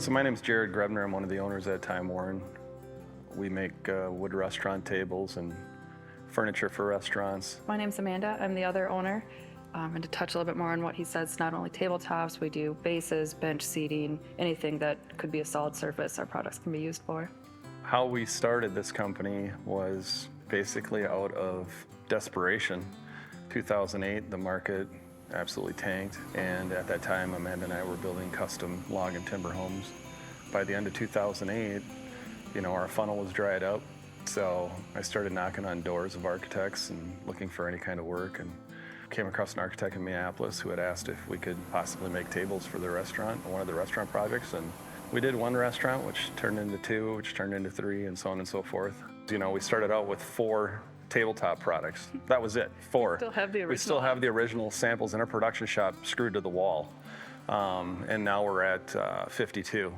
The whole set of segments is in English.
So my name's Jared Grebner. I'm one of the owners at TimeWorn. We make wood restaurant tables and furniture for restaurants. My name's Amanda. I'm the other owner. And to touch a little bit more on what he said, it's not only tabletops, we do bases, bench seating, anything that could be a solid surface our products can be used for. How we started this company was basically out of desperation. 2008, the market absolutely tanked, and at that time Amanda and I were building custom log and timber homes. By the end of 2008, our funnel was dried up, so I started knocking on doors of architects and looking for any kind of work, and came across an architect in Minneapolis who had asked if we could possibly make tables for their restaurant, one of the restaurant projects, and we did one restaurant, which turned into two, which turned into three, and so on and so forth. We started out with 4 tabletop products. That was it, 4. We still have the original samples in our production shop screwed to the wall, and now we're at 52.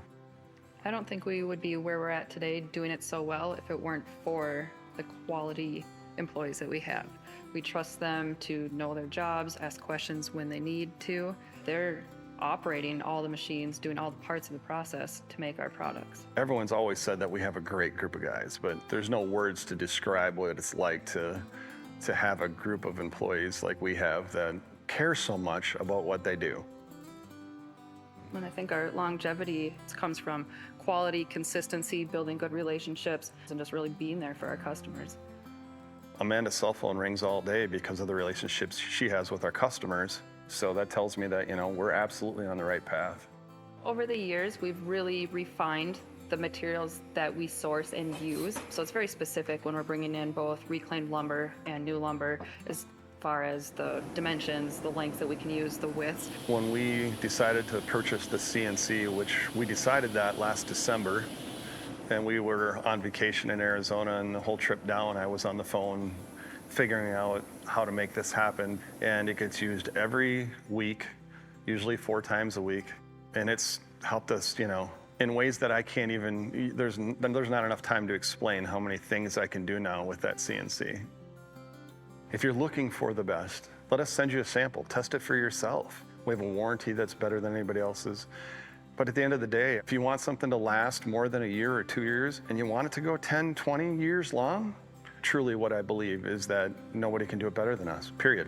I don't think we would be where we're at today doing it so well if it weren't for the quality employees that we have. We trust them to know their jobs, ask questions when they need to. They're operating all the machines, doing all the parts of the process to make our products. Everyone's always said that we have a great group of guys, but there's no words to describe what it's like to have a group of employees like we have that care so much about what they do. And I think our longevity comes from quality, consistency, building good relationships, and just really being there for our customers. Amanda's cell phone rings all day because of the relationships she has with our customers. So that tells me that, we're absolutely on the right path. Over the years, we've really refined the materials that we source and use. So it's very specific when we're bringing in both reclaimed lumber and new lumber as far as the dimensions, the length that we can use, the widths. When we decided to purchase the CNC, which we decided that last December, and we were on vacation in Arizona, and the whole trip down I was on the phone figuring out how to make this happen, and it gets used every week, usually 4 times a week, and it's helped us, in ways that I can't even, there's not enough time to explain how many things I can do now with that CNC. If you're looking for the best, let us send you a sample, test it for yourself. We have a warranty that's better than anybody else's. But at the end of the day, if you want something to last more than a year or 2 years, and you want it to go 10, 20 years long, truly what I believe is that nobody can do it better than us, period.